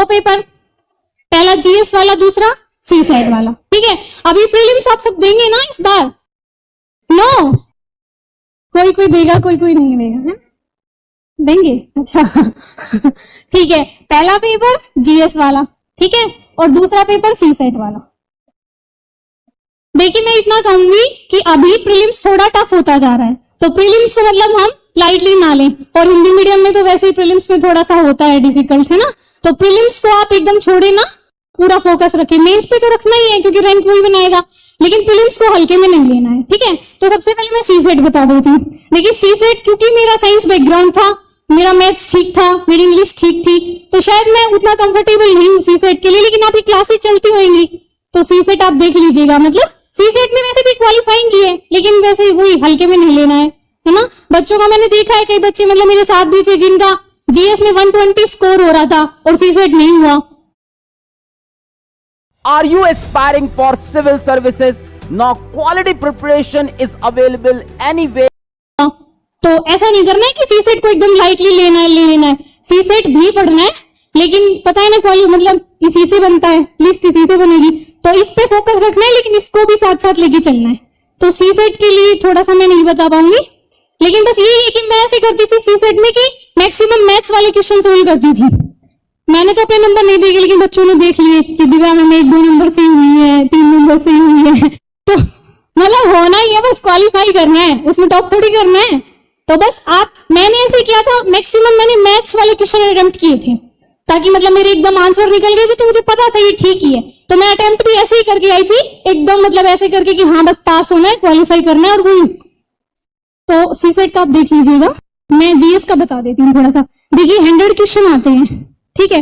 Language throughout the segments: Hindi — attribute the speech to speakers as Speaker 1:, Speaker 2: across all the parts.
Speaker 1: दो पेपर, पहला जीएस वाला, दूसरा सी सेट वाला, ठीक है। अभी प्रीलिम्स आप सब देंगे ना इस बार? नो, कोई कोई देगा, कोई कोई नहीं देगा, है? देंगे, अच्छा ठीक है। पहला पेपर जीएस वाला, ठीक है, और दूसरा पेपर सी सेट वाला। देखिए मैं इतना कहूंगी कि अभी प्रीलिम्स थोड़ा टफ होता जा रहा है, तो प्रीलिम्स को मतलब हम लाइटली ना लें, और हिंदी मीडियम में तो वैसे ही प्रीलिम्स में थोड़ा सा होता है डिफिकल्ट, है ना। तो प्रीलिम्स को आप एकदम छोड़े ना, पूरा फोकस रखें। मेंस पे तो रखना ही है क्योंकि रैंक वही बनाएगा, लेकिन प्रीलिम्स को हल्के में नहीं लेना है, ठीक है। तो सबसे पहले मैं सी सेट बता देती हूँ। देखिए सी सेट, क्योंकि मेरा साइंस बैकग्राउंड था, मेरा मैथ्स ठीक था, मेरी इंग्लिश ठीक थी, तो शायद मैं उतना कंफर्टेबल नहीं हूँ सी सेट के लिए, लेकिन आपकी क्लासेस चलती होंगी तो सी सेट आप देख लीजिएगा। मतलब सी सेट में वैसे भी क्वालिफाइंग ही है, लेकिन वैसे वही हल्के में नहीं लेना है ना। बच्चों का मैंने देखा है, कई बच्चे मतलब मेरे साथ भी थे जिनका जीएस में 120 स्कोर हो रहा था और सी सेट नहीं हुआ।
Speaker 2: Are you aspiring for civil services? Now quality preparation is available anywhere.
Speaker 1: तो ऐसा नहीं करना है कि सी सेट को एकदम लाइटली लेना है। सी सेट भी पढ़ना है, लेकिन पता है ना क्वालिटी मतलब इसी से बनता है, लिस्ट इसी से बनेगी, तो इस पे फोकस रखना है, लेकिन इसको भी साथ साथ लेके चलना है। तो सी सेट के लिए थोड़ा सा मैं नहीं बता पाऊंगी, लेकिन बस यही है कि मैं ऐसे करती थी सी सेट में कि मैक्सिमम मैथ्स वाले क्वेश्चन सोल्व करती थी। मैंने तो अपने नंबर नहीं देखे, लेकिन बच्चों ने देख लिए कि दिव्या मैम 1-2 नंबर से हुई है, 3 नंबर से हुई है, तो मतलब होना ही है, बस क्वालिफाई करना है, उसमें टॉप थोड़ी करना है। तो बस मैंने ऐसे किया था, मैक्सिमम मैंने मैथ्स वाले क्वेश्चन अटेम्प्ट किए थे, ताकि मतलब मेरे एकदम आंसर निकल गए थे, तो मुझे पता था ये ठीक ही है। तो मैं अटेम्प्ट भी ऐसे ही करके आई थी, एकदम मतलब ऐसे करके कि हाँ बस पास होना है, क्वालिफाई करना है, और वही। तो सी सेट का आप देख लीजिएगा। मैं जीएस का बता देती हूँ थोड़ा सा। देखिए 100 क्वेश्चन आते हैं, ठीक है।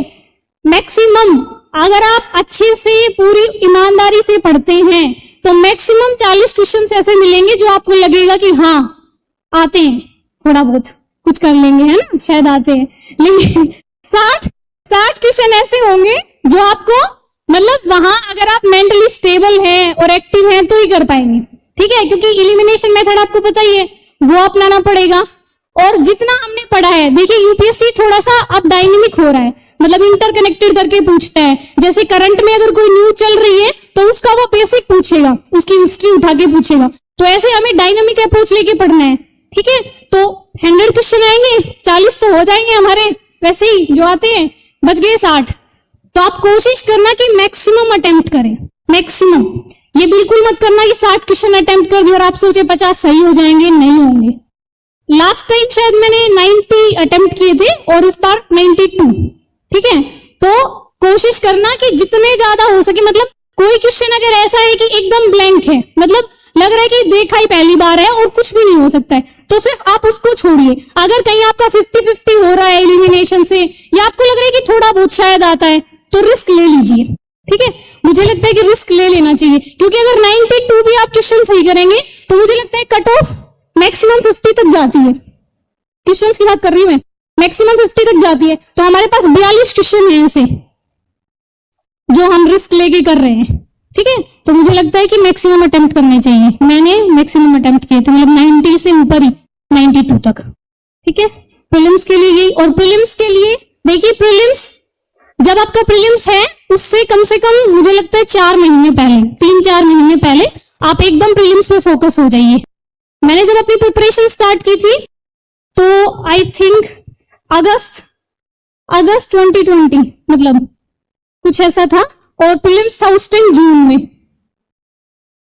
Speaker 1: मैक्सिमम अगर आप अच्छे से पूरी ईमानदारी से पढ़ते हैं तो मैक्सिमम 40 क्वेश्चन ऐसे मिलेंगे जो आपको लगेगा कि हाँ आते हैं, थोड़ा बहुत कुछ कर लेंगे, है ना, शायद आते हैं। लेकिन 60 क्वेश्चन ऐसे होंगे जो आपको मतलब वहां अगर आप मेंटली स्टेबल हैं और एक्टिव हैं तो ही कर पाएंगे, ठीक है। क्योंकि एलिमिनेशन मेथड आपको पता ही है, वो अपनाना पड़ेगा। और जितना हमने पढ़ा है, देखिए यूपीएससी थोड़ा सा अब डायनेमिक हो रहा है, मतलब इंटरकनेक्टेड करके पूछता है। जैसे करंट में अगर कोई न्यूज चल रही है तो उसका वो बेसिक पूछेगा, उसकी हिस्ट्री उठा के पूछेगा। तो ऐसे हमें डायनेमिक अप्रोच लेके पढ़ना है, ठीक है। तो 100 क्वेश्चन आएंगे, 40 तो हो जाएंगे हमारे वैसे ही जो आते हैं, बच गए 60। तो आप कोशिश करना कि मैक्सिमम अटेम्प्ट करें, मैक्सिमम। ये बिल्कुल मत करना कि 60 क्वेश्चन अटेम्प्ट कर दिए और आप सोचे 50 सही हो जाएंगे, नहीं होंगे। लास्ट टाइम शायद मैंने 90 अटेम्प्ट किए थे और इस बार 92, ठीक है। तो कोशिश करना कि जितने ज्यादा हो सके, मतलब कोई क्वेश्चन अगर ऐसा है कि एकदम ब्लैंक है, मतलब लग रहा है कि देखा ही पहली बार है और कुछ भी नहीं हो सकता है, तो सिर्फ आप उसको छोड़िए। अगर कहीं आपका 50-50 हो रहा है एलिमिनेशन से, या आपको लग रहा है कि थोड़ा बहुत शायद आता है, तो रिस्क ले लीजिए, ठीक है। मुझे लगता है कि रिस्क ले लेना चाहिए, क्योंकि अगर 92 भी आप क्वेश्चन सही करेंगे तो मुझे लगता है कट ऑफ मैक्सिमम 50 तक जाती है। क्वेश्चंस की बात कर रही हूं मैं, मैक्सिमम 50 तक जाती है। तो हमारे पास 42 क्वेश्चन हैं ऐसे जो हम रिस्क लेके कर रहे हैं, ठीक है। तो मुझे लगता है कि मैक्सिमम अटेम्प्ट करने चाहिए। मैंने मैक्सिमम अटेम्प्ट किए थे, मतलब 90 से ऊपर ही, 92 तक, ठीक है। प्रीलिम्स के लिए यही। और प्रीलिम्स के लिए देखिए, प्रीलिम्स जब आपका प्रीलिम्स है उससे कम से कम मुझे लगता है 4 महीने पहले, 3-4 महीने पहले आप एकदम प्रीलिम्स पे फोकस हो जाइए। मैंने जब अपनी प्रिपरेशन स्टार्ट की थी तो आई थिंक अगस्त 2020 मतलब कुछ ऐसा था, और प्रीलिम्स था उस टाइम जून में,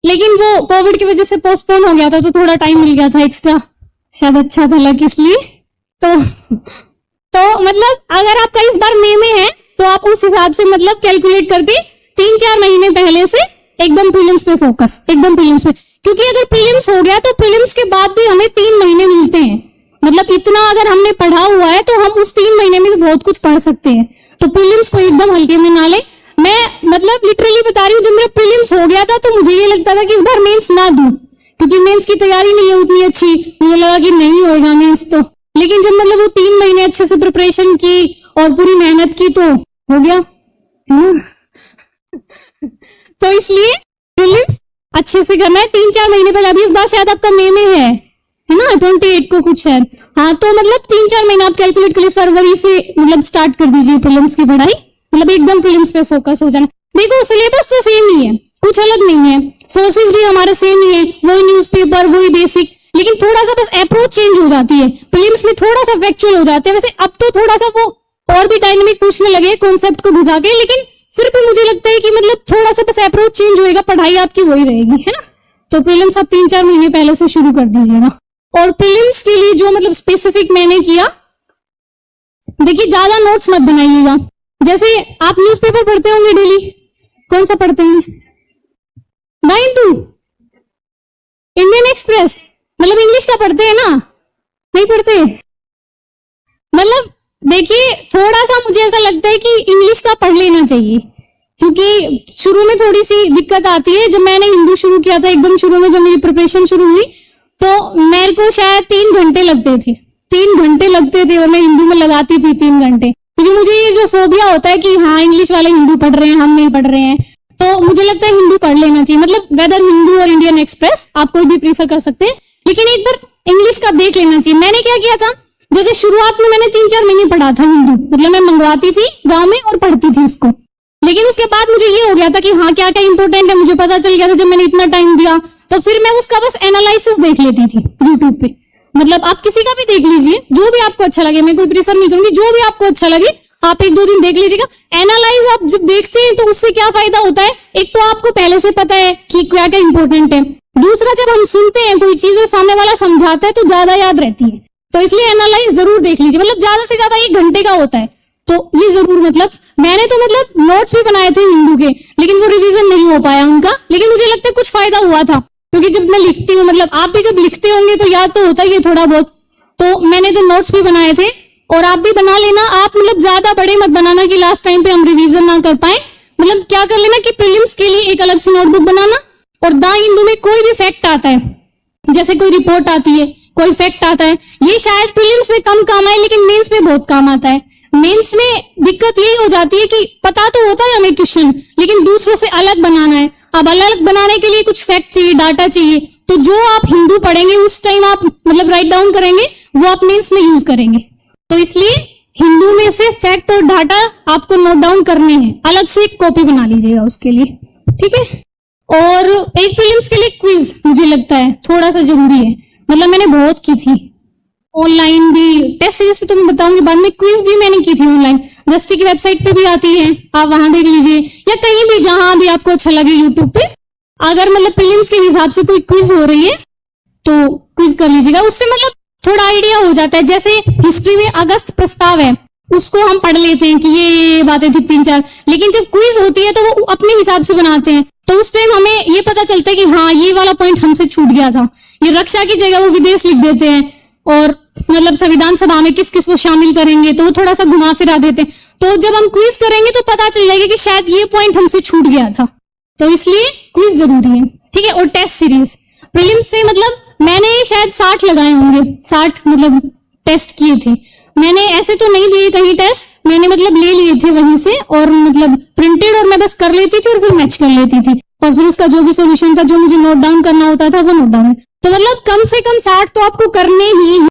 Speaker 1: लेकिन वो कोविड की वजह से पोस्टपोन हो गया था, तो थोड़ा टाइम मिल गया था एक्स्ट्रा, शायद अच्छा था लक इसलिए। तो मतलब अगर आपका इस बार मई में है तो आप उस हिसाब से मतलब कैलकुलेट करके 3-4 महीने पहले से एकदम प्रीलिम्स पे फोकस, एकदम प्रीलिम्स पे। क्योंकि अगर प्रीलिम्स हो गया तो प्रीलिम्स के बाद भी हमें 3 महीने मिलते हैं, मतलब इतना अगर हमने पढ़ा हुआ है तो हम उस 3 महीने में भी बहुत कुछ पढ़ सकते हैं। तो प्रीलिम्स को एकदम हल्के में ना ले। मैं मतलब लिटरली बता रही हूँ, जब मेरा प्रीलिम्स हो गया था तो मुझे ये लगता था कि इस बार मेंस ना दूं, क्योंकि मेंस की तैयारी नहीं है उतनी अच्छी, मुझे लगा कि नहीं होगा मेंस तो। लेकिन जब मतलब वो 3 महीने अच्छे से प्रिपरेशन की और पूरी मेहनत की तो हो गया। तो इसलिए प्रीलिम्स अच्छे से करना है 3-4 महीने पहले। अभी इस बार शायद आपका मई में है ना, 28 को कुछ शायद, हाँ। तो मतलब 3-4 महीने आप कैलकुलेट कर लिए, फरवरी से मतलब स्टार्ट कर दीजिए प्रीलिम्स की पढ़ाई। मतलब एकदम प्रीलिम्स पे फोकस हो जाना। देखो सिलेबस तो सेम ही है, कुछ अलग नहीं है, सोर्सेज भी हमारे सेम ही है, वही न्यूज़पेपर वही बेसिक, लेकिन थोड़ा सा बस अप्रोच चेंज हो जाती है। प्रीलिम्स में थोड़ा सा फैक्चुअल हो जाते हैं, वैसे अब तो थोड़ा सा वो और भी डायनेमिक पूछने लगे कॉन्सेप्ट को घुसा के, लेकिन फिर भी मुझे लगता है कि मतलब थोड़ा सा बस अप्रोच चेंज होएगा, पढ़ाई आपकी वही रहेगी, है ना। तो प्रीलिम्स आप 3-4 महीने पहले से शुरू कर दीजिएगा। और प्रीलिम्स के लिए जो मतलब स्पेसिफिक मैंने किया, देखिए ज्यादा नोट्स मत बनाइएगा। जैसे आप न्यूज़पेपर पढ़ते होंगे डेली, कौन सा पढ़ते हैं? द हिंदू, इंडियन एक्सप्रेस, मतलब इंग्लिश का पढ़ते हैं ना? नहीं पढ़ते? मतलब देखिए थोड़ा सा मुझे ऐसा लगता है कि इंग्लिश का पढ़ लेना चाहिए, क्योंकि शुरू में थोड़ी सी दिक्कत आती है। जब मैंने हिंदू शुरू किया था, एकदम शुरू में जब मेरी प्रिपरेशन शुरू हुई, तो मेरे को शायद 3 घंटे लगते थे, 3 घंटे लगते थे, और मैं हिंदू में लगाती थी 3 घंटे, क्योंकि मुझे ये जो फोबिया होता है कि हाँ इंग्लिश वाले हिंदू पढ़ रहे हैं, हम नहीं पढ़ रहे हैं, तो मुझे लगता है हिंदू पढ़ लेना चाहिए। मतलब वेदर हिंदू और इंडियन एक्सप्रेस आप कोई भी प्रीफर कर सकते हैं, लेकिन एक बार इंग्लिश का देख लेना चाहिए। मैंने क्या किया था, जैसे शुरुआत में मैंने 3-4 महीने पढ़ा था हिंदू, मतलब मैं मंगवाती थी गांव में और पढ़ती थी उसको, लेकिन उसके बाद मुझे ये हो गया था कि हाँ क्या क्या इंपॉर्टेंट है मुझे पता चल गया था जब मैंने इतना टाइम दिया। तो फिर मैं उसका बस एनालिसिस देख लेती थी यूट्यूब पे। मतलब आप किसी का भी देख लीजिए, जो भी आपको अच्छा लगे, मैं कोई प्रीफर नहीं करूंगी, जो भी आपको अच्छा लगे आप 1-2 दिन देख लीजिएगा। एनालाइज आप जब देखते हैं तो उससे क्या फायदा होता है, एक तो आपको पहले से पता है कि क्या क्या इंपॉर्टेंट है, दूसरा जब हम सुनते हैं कोई चीज और सामने वाला समझाता है तो ज्यादा याद रहती है। तो इसलिए एनालाइज जरूर देख लीजिए, मतलब ज्यादा से ज्यादा 1 घंटे का होता है, तो ये जरूर, मतलब मैंने तो मतलब नोट्स भी बनाए थे हिंदू के, लेकिन वो रिवीजन नहीं हो पाया उनका, लेकिन मुझे लगता है कुछ फायदा हुआ था, क्योंकि जब मैं लिखती हूँ, मतलब आप भी जब लिखते होंगे तो याद तो होता ही है थोड़ा बहुत, तो मैंने तो नोट्स भी बनाए थे, और आप भी बना लेना। आप मतलब ज्यादा बड़े मत बनाना कि लास्ट टाइम पे हम रिवीजन ना कर पाए, मतलब क्या कर लेना कि प्रीलिम्स के लिए एक अलग से नोटबुक बनाना, और द हिंदू में कोई भी फैक्ट आता है, जैसे कोई रिपोर्ट आती है, कोई फैक्ट आता है, ये शायद प्रीलिम्स में कम काम आए लेकिन मेंस में बहुत काम आता है। मेंस में दिक्कत यही हो जाती है कि पता तो होता है हमें क्वेश्चन, लेकिन दूसरों से अलग बनाना है। अब अलग बनाने के लिए कुछ फैक्ट चाहिए, डाटा चाहिए, तो जो आप हिंदू पढ़ेंगे उस टाइम आप मतलब राइट डाउन करेंगे, वो आप मेंस में यूज करेंगे। तो इसलिए हिंदू में से फैक्ट और डाटा आपको नोट डाउन करने हैं, अलग से एक कॉपी बना लीजिएगा उसके लिए, ठीक है। और एक प्रीलिम्स के लिए क्विज मुझे लगता है थोड़ा सा जरूरी है, मतलब मैंने बहुत की थी ऑनलाइन भी, टेस्ट सीरीज पे तो मैं बताऊंगी बाद में, क्विज भी मैंने की थी ऑनलाइन, दृष्टि की वेबसाइट पे भी आती है, आप वहां देख लीजिए, या कहीं भी जहां भी आपको अच्छा लगे यूट्यूब पे, अगर मतलब प्रीलिम्स के हिसाब से कोई क्विज हो रही है तो क्विज कर लीजिएगा, उससे मतलब थोड़ा आइडिया हो जाता है। जैसे हिस्ट्री में अगस्त प्रस्ताव है, उसको हम पढ़ लेते हैं कि ये बातें थी 3-4, लेकिन जब क्विज होती है तो वो अपने हिसाब से बनाते हैं, तो उस टाइम हमें ये पता चलता है कि हाँ ये वाला पॉइंट हमसे छूट गया था। ये रक्षा की जगह वो विदेश लिख देते हैं, और मतलब संविधान सभा में किस किस को शामिल करेंगे तो वो थोड़ा सा घुमा फिरा देते हैं। तो जब हम क्विज करेंगे तो पता चल जाएगा कि शायद ये पॉइंट हमसे छूट गया था, तो इसलिए क्विज जरूरी है, ठीक है। और टेस्ट सीरीज प्रीलिम्स से मतलब मैंने शायद 60 लगाए होंगे, 60 मतलब टेस्ट किए थे मैंने, ऐसे तो नहीं दिए कहीं टेस्ट, मैंने मतलब ले लिए थे वहीं से, और मतलब प्रिंटेड, और मैं बस कर लेती थी और फिर मैच कर लेती थी, और फिर उसका जो भी सॉल्यूशन था जो मुझे नोट डाउन करना होता था वो नोट डाउन। तो मतलब कम से कम 60 तो आपको करने ही